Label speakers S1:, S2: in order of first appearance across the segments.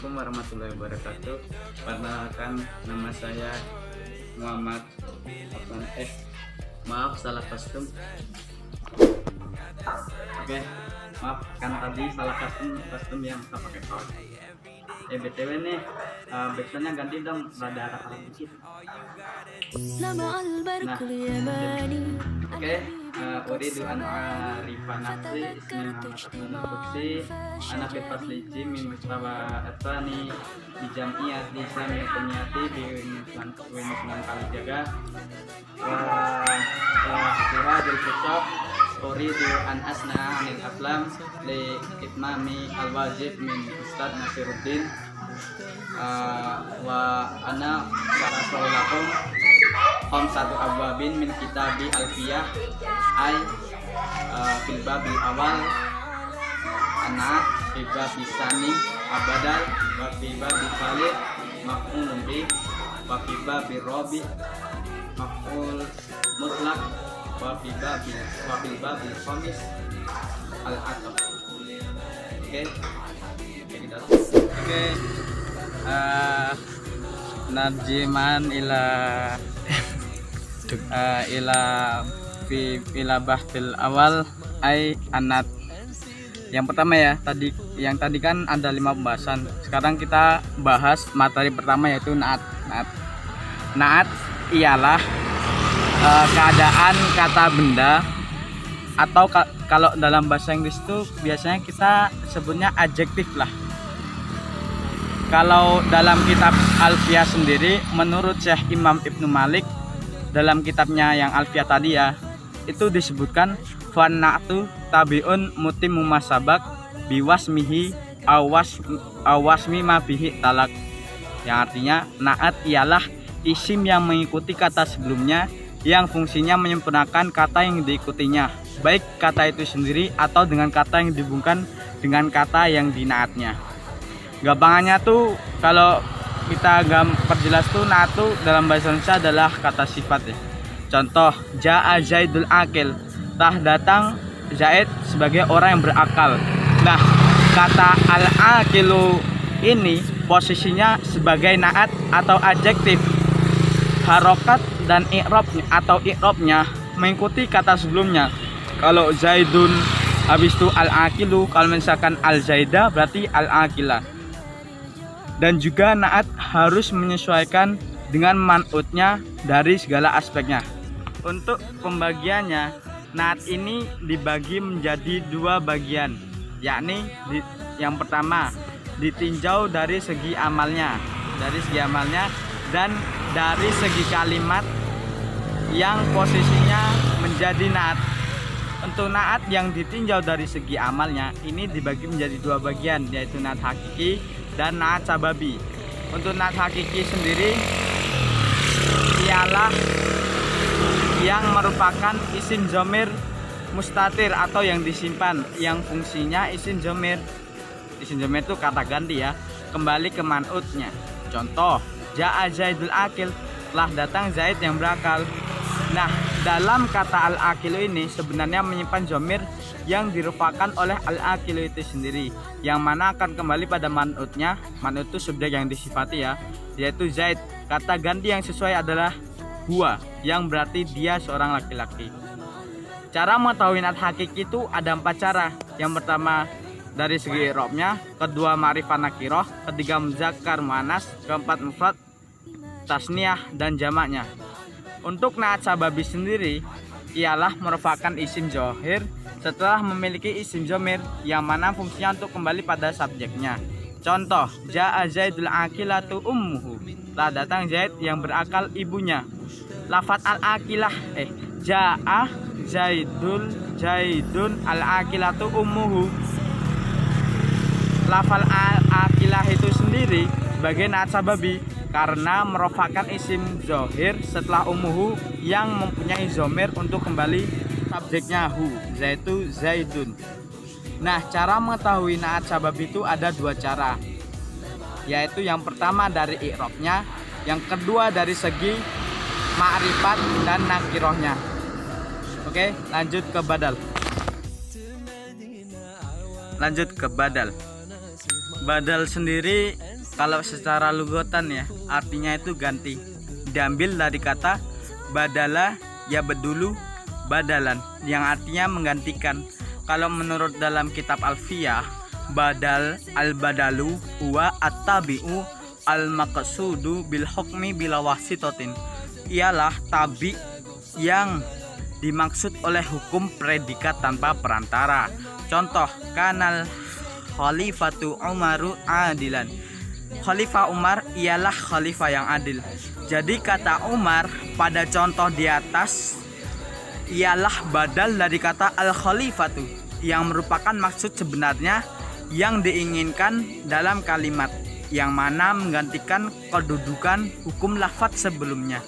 S1: Assalamualaikum warahmatullahi wabarakatuh. Perkenalkan, nama saya Muhammad Afan. Maaf salah kostum. Oke, maaf kan tadi salah kostum yang saya pakai kaos. BTW nih, backsoundnya ganti dong, rada arah dikit. Nah, oke, uridu an arifa nafsi ismi Muhammad Afan Buksi anak kipas lijim min mustawa atani di jamiyah di islamiyah kunyati di Wisman Kalijaga wa del kitab uridu an asna anil aflam li itmami al wajib min Ustadz Nasiruddin wa ana sarasulakum satu abwabin min kitabi alfiyah ay fil babil awal ana fi babi sani abadal wa fi babi khalid maf'ulun bi wa fi babi rabi maf'ul mutlaq wa fi babi khamis al ataf. Oke, narjiman ila bahtil awal ay anat. Yang pertama ya, yang tadi kan ada 5 pembahasan. Sekarang kita bahas materi pertama yaitu naat. Naat ialah keadaan kata benda atau kalau dalam bahasa Inggris itu biasanya kita sebutnya adjektif lah. Kalau dalam kitab Alfiyah sendiri, menurut Syekh Imam Ibnu Malik dalam kitabnya yang Alfiyah tadi ya, itu disebutkan fanna'tu tabi'un mutimmu masabak biwasmihi awasmi ma bihi talak, yang artinya naat ialah isim yang mengikuti kata sebelumnya yang fungsinya menyempurnakan kata yang diikutinya, baik kata itu sendiri atau dengan kata yang dihubungkan dengan kata yang dinaatnya. Gampangannya tuh kalau kita perjelas tuh naat tuh dalam bahasa Indonesia adalah kata sifat ya. Contoh, ja'a Zaidul akil, telah datang Zaid sebagai orang yang berakal. Nah, kata al-aqilu ini posisinya sebagai naat atau adjektif. Harokat dan i'robnya mengikuti kata sebelumnya. Kalau Zaidun habis itu al-aqilu, kalau misalkan al-Zaida berarti al-aqilah. Dan juga naat harus menyesuaikan dengan man'utnya dari segala aspeknya. Untuk pembagiannya, naat ini dibagi menjadi 2 bagian, yakni yang pertama ditinjau dari segi amalnya, dan dari segi kalimat yang posisinya menjadi naat. Untuk naat yang ditinjau dari segi amalnya ini dibagi menjadi 2 bagian, yaitu naat hakiki dan naat sababi. Untuk naat hakiki sendiri ialah yang merupakan isim dhamir mustatir atau yang disimpan, yang fungsinya isim dhamir. Isim dhamir itu kata ganti ya, kembali ke man'utnya. Contoh, ja'a Zaidul akil, telah datang Zaid yang berakal. Nah, dalam kata al-aqilu ini sebenarnya menyimpan dhamir yang dirupakan oleh al-aqilu itu sendiri, yang mana akan kembali pada man'utnya. Man'ut itu subjek yang disifati ya, yaitu Zaid. Kata ganti yang sesuai adalah huwa, yang berarti dia seorang laki-laki. Cara mengetahui naat hakiki itu ada 4 cara. Yang pertama dari segi i'rabnya, kedua ma'rifah nakirah, ketiga muzakkar muannas, keempat mufrad tasniyah dan jamaknya. Untuk naat sababi sendiri ialah merupakan isim zahir setelah memiliki isim dhamir yang mana fungsinya untuk kembali pada subjeknya. Contoh, ja'a Zaidul akilatu ummuhu, telah datang Zaid yang berakal ibunya. Lafaz al-aqilah ja'a Zaidun al-akilatu ummuhu. Lafaz al-aqilah itu sendiri sebagai naat sababi karena merupakan isim zahir setelah ummuhu yang mempunyai dhamir untuk kembali subjeknya hu, yaitu Zaidun. Nah, cara mengetahui naat sababi itu ada 2 cara, yaitu yang pertama dari i'rabnya, yang kedua dari segi ma'rifat dan nakirohnya. Oke, lanjut ke badal. Badal sendiri Kalau secara lugotan ya, artinya itu ganti. Diambil dari kata badala ya bedulu badalan, yang artinya menggantikan. Kalau menurut dalam kitab Alfiyah, badal al-badalu huwa at-tabi'u al-maqsudu bil hukmi bila wasitotin. Ialah tabi yang dimaksud oleh hukum predikat tanpa perantara. Contoh, kanal khalifatu Umaru adilan. Khalifah Umar ialah khalifah yang adil. Jadi kata Umar pada contoh di atas ialah badal dari kata al-khalifatu, yang merupakan maksud sebenarnya yang diinginkan dalam kalimat, yang mana menggantikan kedudukan hukum lafadz sebelumnya.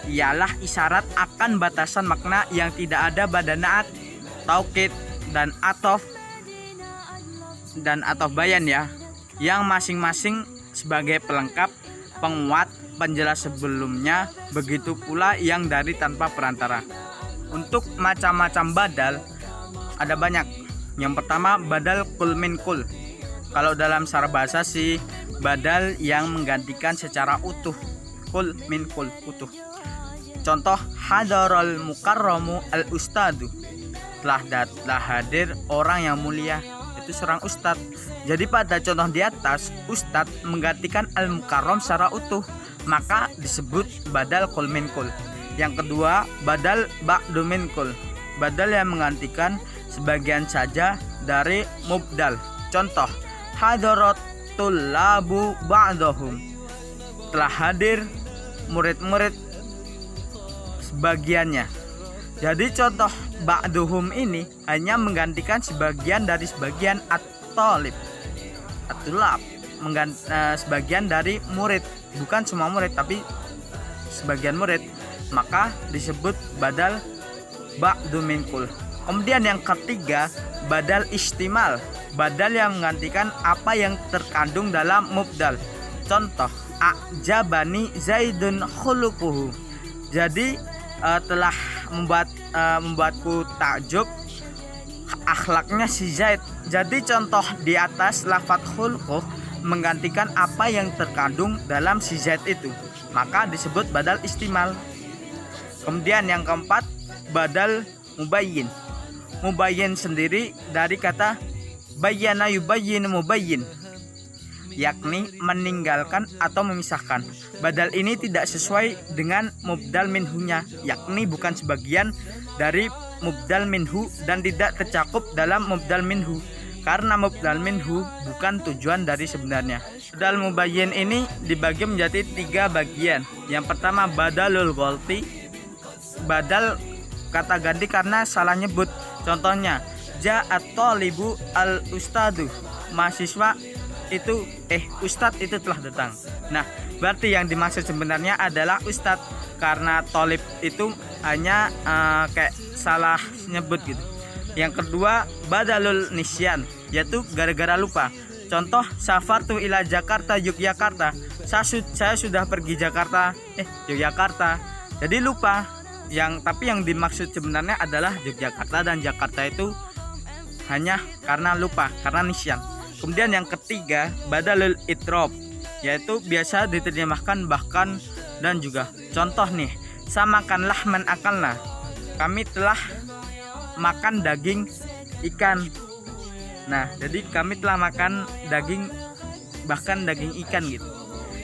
S1: Ialah isyarat akan batasan makna yang tidak ada pada naat, taukid, dan atof bayan ya, yang masing-masing sebagai pelengkap, penguat, penjelas sebelumnya. Begitu pula yang dari tanpa perantara. Untuk macam-macam badal ada banyak. Yang pertama, badal kul min kul. Kalau dalam syarah bahasa sih badal yang menggantikan secara utuh. Kul min kul, utuh. Contoh, hadarul mukarramu al ustadu. Telah hadir orang yang mulia, itu seorang ustadz. Jadi pada contoh di atas, ustadz menggantikan al mukarram secara utuh, maka disebut badal kul min kul. Yang kedua, badal ba'du min kul. Badal yang menggantikan sebagian saja dari mubdal. Contoh, hadaratul labu ba'dahum. Telah hadir murid-murid sebagiannya. Jadi contoh ba'duhum ini hanya menggantikan sebagian dari sebagian at-talib, at-tulab, sebagian dari murid, bukan semua murid tapi sebagian murid, maka disebut badal ba'du min kul. Kemudian yang ketiga, badal istimal, badal yang menggantikan apa yang terkandung dalam mubdal. Contoh, a'jabani zaidun khuluquhu. Jadi telah membuatku takjub akhlaknya si Zaid. Jadi contoh di atas lafadz khuluquh menggantikan apa yang terkandung dalam si Zaid itu, maka disebut badal istimal. Kemudian yang keempat, badal mubayyin. Mubayyin sendiri dari kata bayyana yubayyin mubayyin, yakni meninggalkan atau memisahkan. Badal ini tidak sesuai dengan mubdal minhunya, yakni bukan sebagian dari mubdal minhu dan tidak tercakup dalam mubdal minhu, karena mubdal minhu bukan tujuan dari sebenarnya. Badal mubayyin ini dibagi menjadi 3 bagian. Yang pertama, badalul ghalti, badal kata ganti karena salah nyebut. Contohnya, ja'at thalibu al ustadu, mahasiswa itu ustadz itu telah datang. Nah, berarti yang dimaksud sebenarnya adalah ustadz, karena thalib itu hanya kayak salah nyebut gitu. Yang kedua, badalul nisyan, yaitu gara-gara lupa. Contoh, safartu ila Jakarta Yogyakarta, saya sudah pergi Jakarta Yogyakarta, jadi lupa. Tapi yang dimaksud sebenarnya adalah Yogyakarta, dan Jakarta itu hanya karena lupa, karena nisyan. Kemudian yang ketiga, badalul itrob, yaitu biasa diterjemahkan bahkan dan juga. Contoh nih, samakanlah man akalna, kami telah makan daging ikan. Nah, jadi kami telah makan daging, bahkan daging ikan gitu.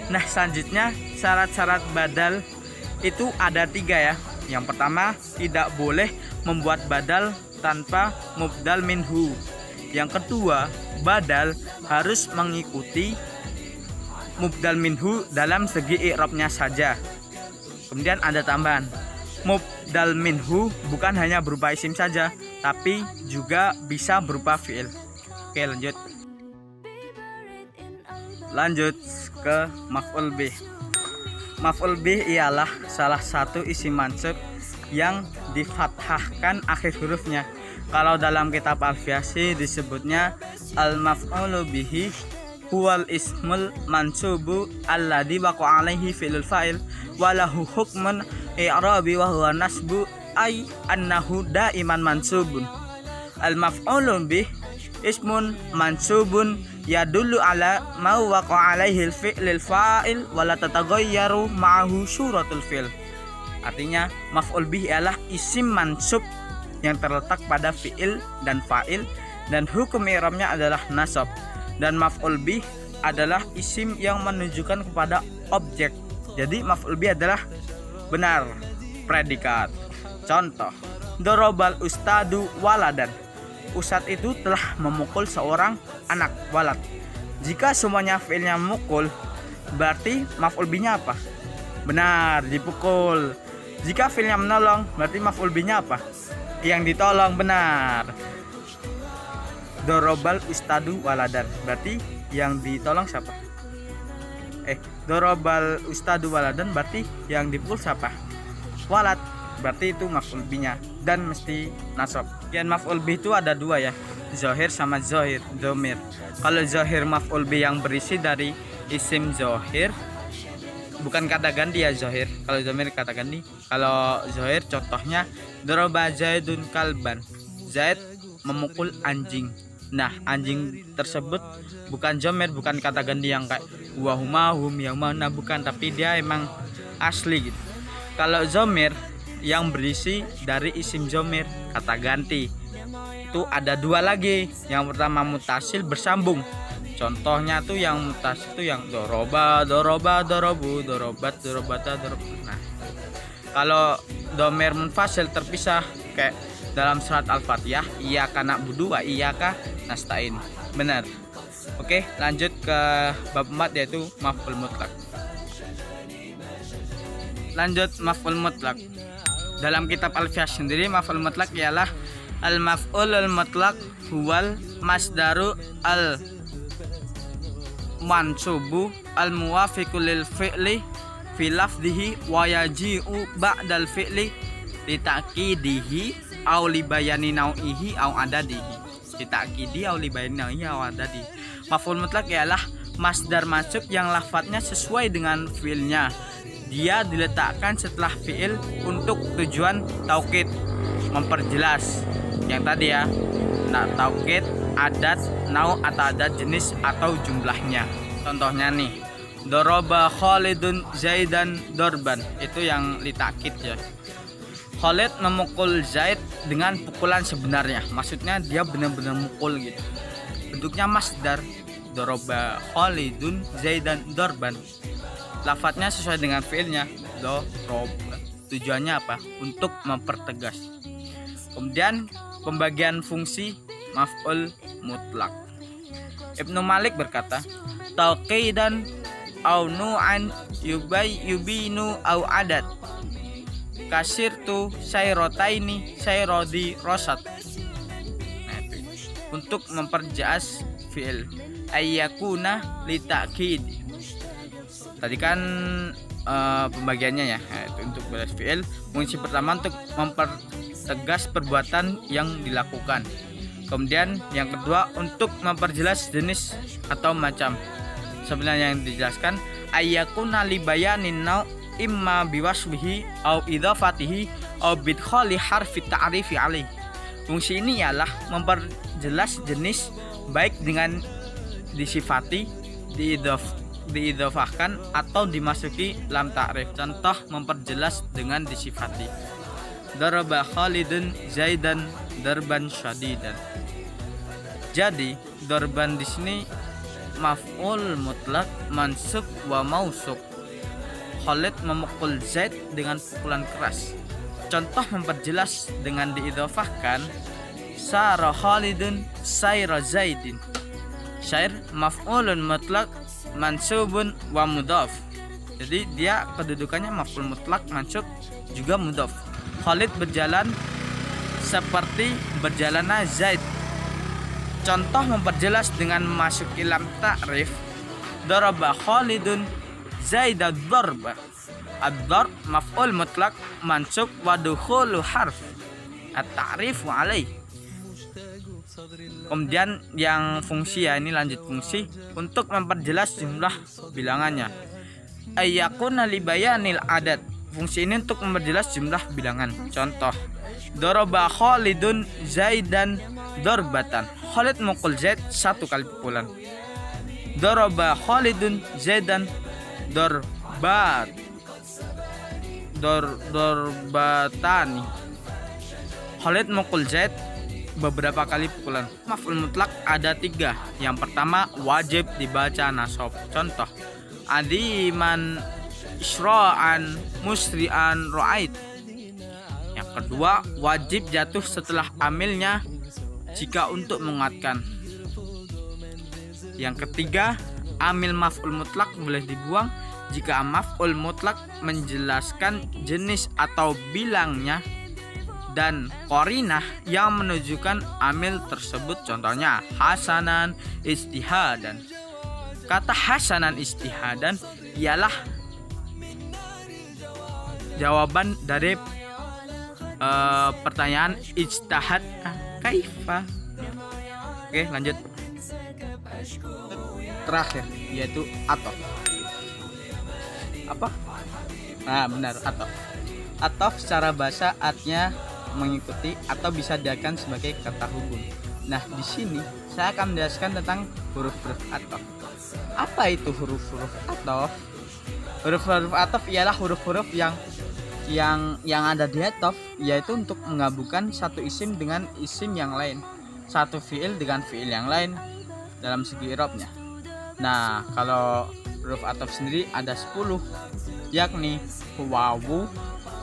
S1: Nah, selanjutnya syarat-syarat badal itu ada 3 ya. Yang pertama, tidak boleh membuat badal tanpa mubdal minhu. Yang kedua, badal harus mengikuti mubdal minhu dalam segi i'rabnya saja. Kemudian ada tambahan, mubdal minhu bukan hanya berupa isim saja, tapi juga bisa berupa fi'il. Oke, lanjut ke maf'ul bih. Maf'ul bih ialah salah satu isim mansub yang difathahkan akhir hurufnya. Kalau dalam kitab Alfiyah disebutnya al-maf'ulu bihi huwal ismul mansubu alladhi waqa alaihi fi'lul fa'il walahu hukmun i'rabi wa huwa nasbu ay annahu daiman mansubun. Al-maf'ulu bih ismun mansubun ya dulu ala ma waqa alaihi fi'lil fa'il wala tatagayyaru ma'ahu suratul fi'l. Artinya maf'ul bih ialah isim mansub yang terletak pada fi'il dan fa'il dan hukum i'rabnya adalah nasab. Dan maf'ul bih adalah isim yang menunjukkan kepada objek. Jadi maf'ul bih adalah benar predikat. Contoh, dorobal ustadu waladan. Ustadz itu telah memukul seorang anak, walad. Jika semuanya fi'ilnya memukul, berarti maf'ul bihnya apa? Benar, dipukul. Jika fi'ilnya menolong, berarti maf'ul bihnya apa? Yang ditolong, benar. Dorobal ustadu waladan, berarti yang ditolong siapa? Dorobal ustadu waladan, berarti yang dipukul siapa? Walad, berarti itu maf'ul bihnya dan mesti nasab. Dan maf'ul bih itu ada dua ya, zahir sama zahir dhamir. Kalau zahir maf'ul bih yang berisi dari isim zahir, bukan kata ganti ya zahir. Kalau dhamir kata ganti. Kalau zahir contohnya daraba zaidun kalban. Zaid memukul anjing. Nah, anjing tersebut bukan dhamir, bukan kata ganti yang kayak wahuma hum yang mana, bukan, tapi dia emang asli gitu. Kalau dhamir yang berisi dari isim dhamir kata ganti itu ada dua lagi. Yang pertama mutasil bersambung. Contohnya tuh yang mutasil tuh yang doroba, doroba, dorobu, dorobat, dorobata, dorobu. Nah, kalau dhamir munfasil terpisah kayak dalam surat Al-Fatihah, iyyaka na'budu wa iyyaka nasta'in. Benar. Oke, lanjut ke bab 4 yaitu maf'ul mutlak. Lanjut maf'ul mutlak. Dalam kitab Alfiyah sendiri maf'ul mutlak ialah al-maf'ulul mutlak huwal masdaru al mansubu al muwafiqu lil fi'li fi lafdhihi wa yaji'u ba'dal fi'li li ta'kidihi aw li bayani nau'ihi aw adadihi. Li ta'kidi aw li bayani nau'ihi aw adadihi. Maf'ul mutlak ialah masdar mansub yang lafadznya sesuai dengan fi'ilnya. Dia diletakkan setelah fi'il untuk tujuan taukid, memperjelas yang tadi ya. Nah, taukid, adat, nau atau adat jenis atau jumlahnya. Contohnya nih, doroba Khalidun Zaidan dorban. Itu yang litakid ya. Khalid memukul Zaid dengan pukulan sebenarnya. Maksudnya dia benar-benar mukul gitu. Bentuknya masdar. Doroba Khalidun Zaidan dorban. Lafadznya sesuai dengan fiilnya. Doroba. Tujuannya apa? Untuk mempertegas. Kemudian pembagian fungsi maf'ul mutlak. Ibnu Malik berkata, tauqidan au nu'an yubinu au adat. Kasir tu sayrotaini sayrodi rosat. Nah, itu. Untuk memperjelas fi'il ayyakuna litakid. Tadi kan pembagiannya ya. Nah, itu untuk balas fi'il. Fungsi pertama untuk mempertegas perbuatan yang dilakukan. Kemudian yang kedua untuk memperjelas jenis atau macam. Sebenarnya yang dijelaskan ayyakuna libayanin nau' imma biwasbihi au idhafatihi au bidkhali harfi ta'rifi alaih. Fungsi ini ialah memperjelas jenis baik dengan disifati, diidhafahkan atau dimasuki lam ta'rif. Contoh memperjelas dengan disifati. Daraba Khalidun Zaidan darban syadidan. Jadi darban di sini maf'ul mutlak mansub wa mausuf. Khalid memukul Zaid dengan pukulan keras. Contoh memperjelas dengan diidhafahkan sara Khalidun sayra Zaidin. Syair maf'ulun mutlak mansubun wa mudhaf. Jadi dia kedudukannya maf'ul mutlak mansub juga mudhaf. Khalid berjalan seperti berjalannya Zaid. Contoh memperjelas dengan memasuki lam ta'rif. Daraba Khalidun Zaidad darba. Ad-darb maf'ul mutlak mansub wa dukhulu harf at-ta'rif wa alaih. Kemudian yang fungsi ya, ini lanjut fungsi untuk memperjelas jumlah bilangannya. Ayyakuna libayanil adat. Fungsi ini untuk memperjelas jumlah bilangan. Contoh, daraba Khalidun Zaidan darbatan. Khalid mukul Zaid satu kali pukulan. Doroba Khalidun Zaidan dorbatani. Khalid mukul Zaid beberapa kali pukulan. Maf'ul mutlak ada 3. Yang pertama wajib dibaca nasab. Contoh adiman isra'an musri'an ra'ait. Yang kedua wajib jatuh setelah amilnya jika untuk menguatkan. Yang ketiga amil maf'ul mutlak boleh dibuang jika maf'ul mutlak menjelaskan jenis atau bilangnya dan qarinah yang menunjukkan amil tersebut. Contohnya hasanan istihadan. Kata hasanan istihadan ialah jawaban dari pertanyaan ijtihad kaifa. Oke, lanjut. Terakhir yaitu atof. Apa? Nah, benar, atof. Atof secara bahasa artinya mengikuti atau bisa diartikan sebagai kata hukum. Nah, di sini saya akan menjelaskan tentang huruf-huruf atof. Apa itu huruf-huruf atof? Huruf-huruf atof ialah huruf-huruf yang ada di atof, yaitu untuk menggabungkan satu isim dengan isim yang lain, satu fiil dengan fiil yang lain dalam segi i'rabnya. Nah, kalau huruf atof sendiri ada 10, yakni wawu,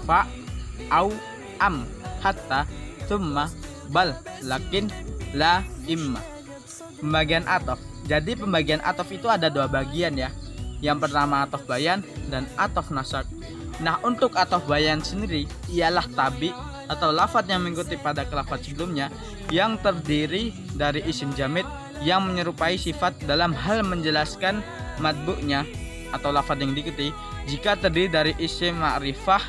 S1: fa, au, am, hatta, thumma, bal, lakin, la, imma. Pembagian atof. Jadi pembagian atof itu ada 2 bagian ya. Yang pertama atof bayan dan atof nasab. Nah, untuk atof bayan sendiri ialah tabi atau lafadz yang mengikuti pada lafadz sebelumnya yang terdiri dari isim jamid yang menyerupai sifat dalam hal menjelaskan matbu'nya atau lafadz yang diikuti jika terdiri dari isim ma'rifah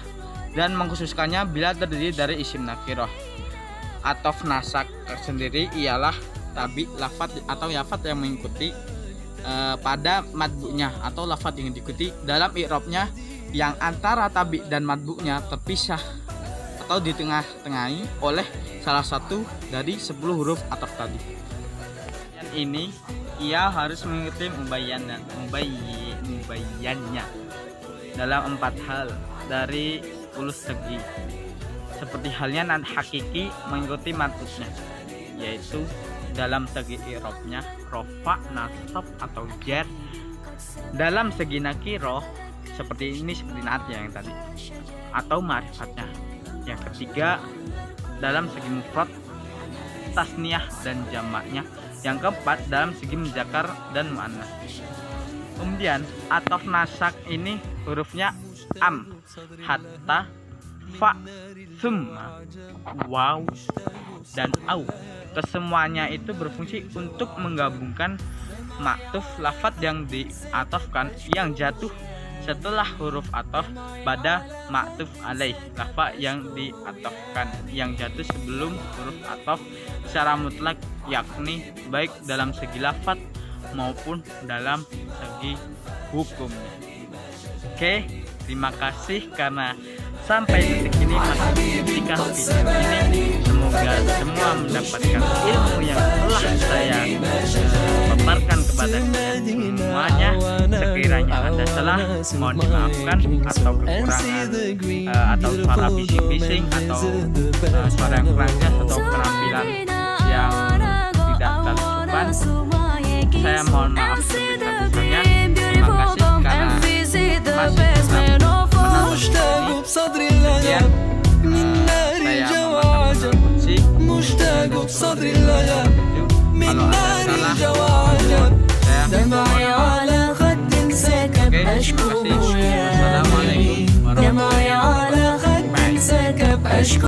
S1: dan mengkhususkannya bila terdiri dari isim nakirah. Atof nasak sendiri ialah tabi lafadz atau lafadz yang mengikuti pada matbu'nya atau lafadz yang diikuti dalam i'rabnya yang antara tabi dan matbu'nya terpisah atau ditengah-tengahi oleh salah satu dari 10 huruf atof tadi. Dan ini ia harus mengikuti mubayyannya dalam 4 hal dari 10 segi. Seperti halnya nan hakiki mengikuti matbu'nya, yaitu dalam segi i'rabnya rofa, nasab atau jar. Dalam segi nakiroh seperti ini, seperti naatnya yang tadi, atau ma'rifatnya. Yang ketiga dalam segi mufrad, tasniyah dan jamaknya. Yang keempat dalam segi muzakkar dan muannas. Kemudian atof nasak ini hurufnya am, hatta, fa, summa, waw, dan au. Kesemuanya itu berfungsi untuk menggabungkan maktuf lafadz yang diatofkan yang jatuh setelah huruf atof pada maktuf alaih, lafadz yang diatofkan yang jatuh sebelum huruf atof secara mutlak, yakni baik dalam segi lafadz maupun dalam segi hukumnya. Oke, terima kasih karena sampai detik ini masih menyaksikan video ini. Semoga semua mendapatkan ilmu yang telah saya paparkan kepada kalian semuanya. Sekiranya ada salah, mohon dimaafkan, atau kekurangan atau suara bising-bising atau suara yang kurang jelas atau penampilan yang tidak tersupan, saya mohon maaf sebesar-besarnya. Terima kasih karena masih tetap menonton ini. Saya memasang kunci. Kalau ada salah, saya mohon maaf. Oke, terima kasih. Wassalamualaikum warahmatullahi wabarakatuh.